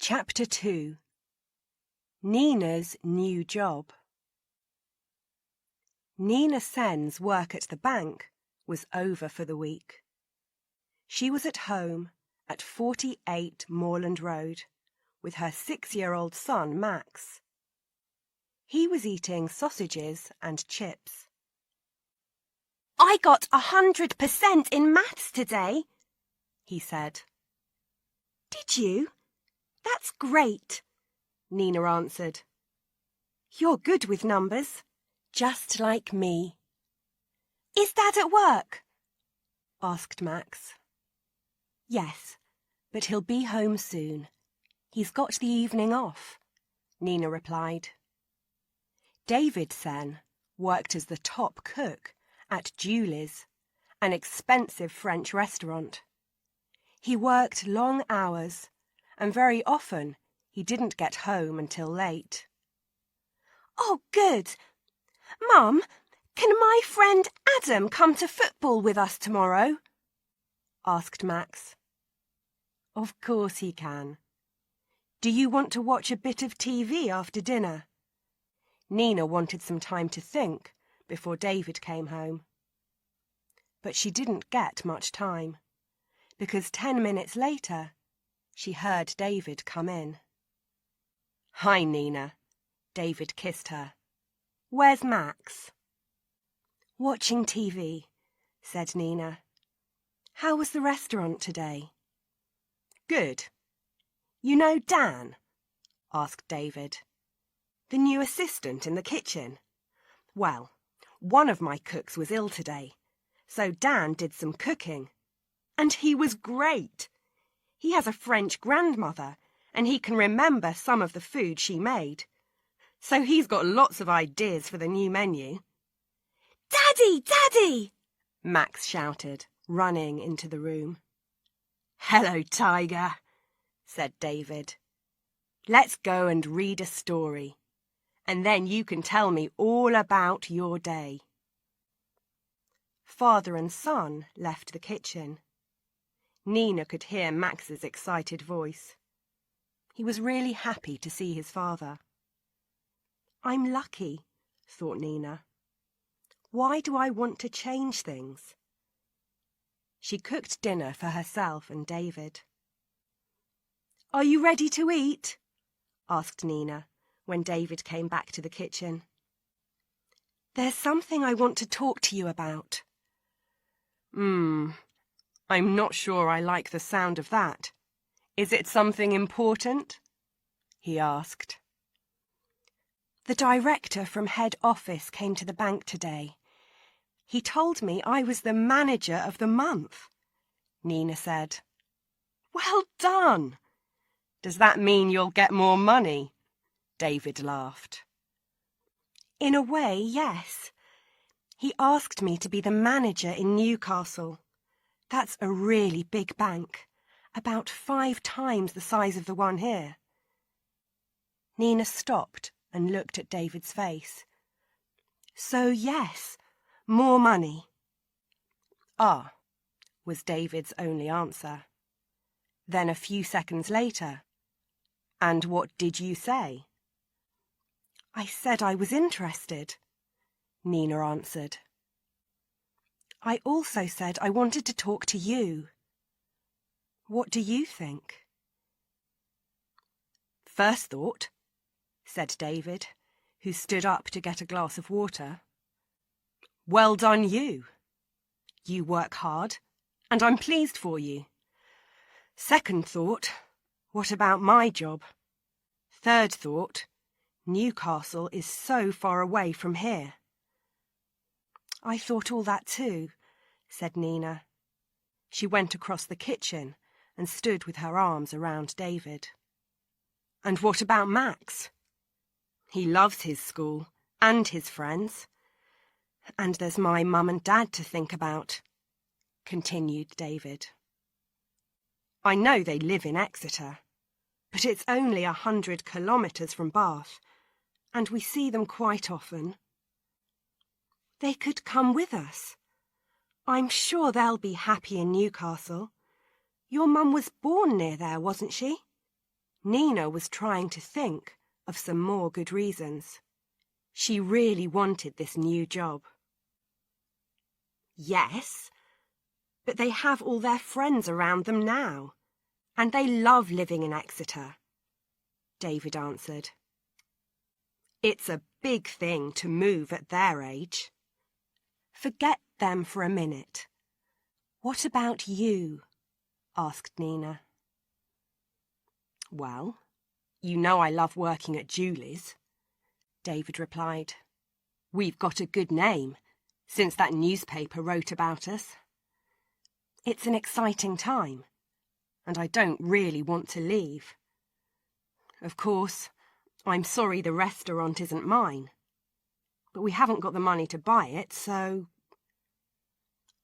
Chapter 2. Nina's New Job. Nina Sen's work at the bank was over for the week. She was at home at 48 Moorland Road with her 6-year-old son Max. He was eating sausages and chips. "I got 100% in maths today," he said. "Did you? That's great," Nina answered. "You're good with numbers, just like me." "Is Dad at work?" asked Max. "Yes, but he'll be home soon. He's got the evening off," Nina replied. David Sen worked as the top cook at Julie's, an expensive French restaurant. He worked long hours, and very often he didn't get home until late. "Oh, good. Mum, can my friend Adam come to football with us tomorrow?" asked Max. "Of course he can. Do you want to watch a bit of TV after dinner?" Nina wanted some time to think before David came home. But she didn't get much time, because 10 minutes later, she heard David come in. "Hi, Nina." David kissed her. "Where's Max?" "Watching TV," said Nina. "How was the restaurant today?" "Good. You know Dan?" asked David. "The new assistant in the kitchen? Well, one of my cooks was ill today, so Dan did some cooking. And he was great. He has a French grandmother, and he can remember some of the food she made. So he's got lots of ideas for the new menu." "Daddy, Daddy!" Max shouted, running into the room. "Hello, Tiger," said David. "Let's go and read a story, and then you can tell me all about your day." Father and son left the kitchen. Nina could hear Max's excited voice. He was really happy to see his father. "I'm lucky," thought Nina. "Why do I want to change things?" She cooked dinner for herself and David. "Are you ready to eat?" asked Nina when David came back to the kitchen. "There's something I want to talk to you about." I'm not sure I like the sound of that. Is it something important?" he asked. "The director from head office came to the bank today. He told me I was the manager of the month," Nina said. "Well done! Does that mean you'll get more money?" David laughed. "In a way, yes. He asked me to be the manager in Newcastle. That's a really big bank, about 5 times the size of the one here." Nina stopped and looked at David's face. "So yes, more money." "Ah," was David's only answer. Then a few seconds later, "And what did you say?" "I said I was interested," Nina answered. "I also said I wanted to talk to you. What do you think?" "First thought," said David, who stood up to get a glass of water. "Well done you. You work hard, and I'm pleased for you. Second thought, what about my job? Third thought, Newcastle is so far away from here." "I thought all that too," said Nina. She went across the kitchen and stood with her arms around David. "And what about Max? He loves his school and his friends. And there's my mum and dad to think about," continued David. "I know they live in Exeter, but it's only 100 kilometres from Bath, and we see them quite often." "They could come with us. I'm sure they'll be happy in Newcastle. Your mum was born near there, wasn't she?" Nina was trying to think of some more good reasons. She really wanted this new job. Yes, but they have all their friends around them now, and they love living in Exeter, David answered. It's a big thing to move at their age. Forget them for a minute. What about you? Asked Nina. Well, you know I love working at Julie's, David replied. We've got a good name since that newspaper wrote about us. It's an exciting time, and I don't really want to leave. Of course, I'm sorry the restaurant isn't mine, but we haven't got the money to buy it, so...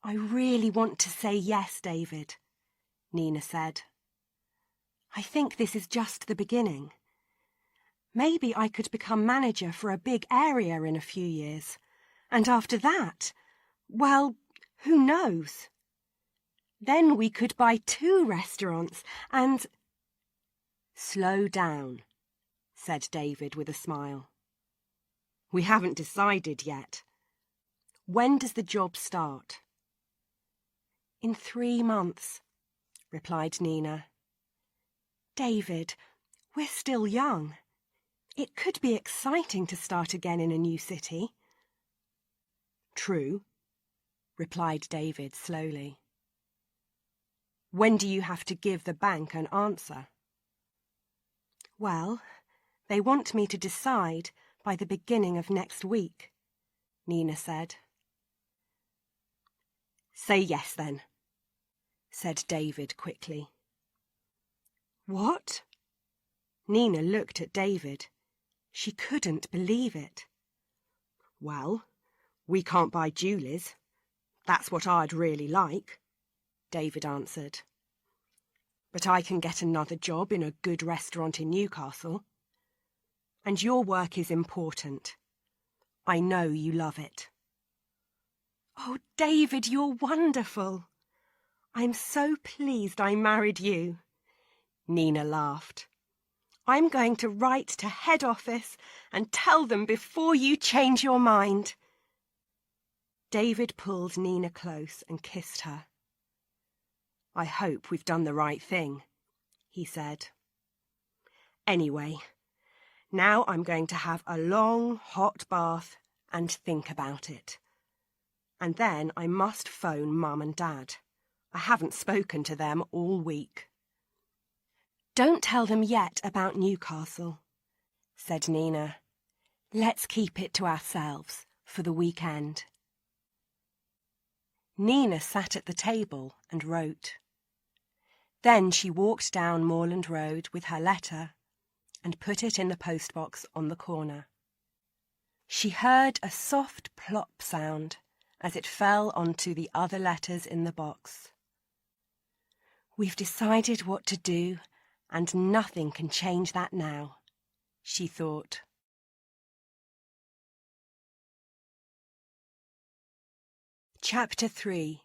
I really want to say yes, David, Nina said. I think this is just the beginning. Maybe I could become manager for a big area in a few years, and after that, well, who knows? Then we could buy 2 restaurants and... Slow down, said David with a smile. We haven't decided yet. When does the job start? In 3 months, replied Nina. David, we're still young. It could be exciting to start again in a new city. True, replied David slowly. When do you have to give the bank an answer? Well, they want me to decide by the beginning of next week, Nina said. Say yes, then, said David quickly. What? Nina looked at David. She couldn't believe it. Well, we can't buy Julie's. That's what I'd really like, David answered. But I can get another job in a good restaurant in Newcastle. And your work is important. I know you love it. Oh, David, you're wonderful. I'm so pleased I married you. Nina laughed. I'm going to write to head office and tell them before you change your mind. David pulled Nina close and kissed her. I hope we've done the right thing, he said. Anyway, now I'm going to have a long, hot bath and think about it. And then I must phone Mum and Dad. I haven't spoken to them all week. Don't tell them yet about Newcastle, said Nina. Let's keep it to ourselves for the weekend. Nina sat at the table and wrote. Then she walked down Moorland Road with her letter and put it in the postbox on the corner. She heard a soft plop sound as it fell onto the other letters in the box. We've decided what to do, and nothing can change that now, she thought. Chapter 3.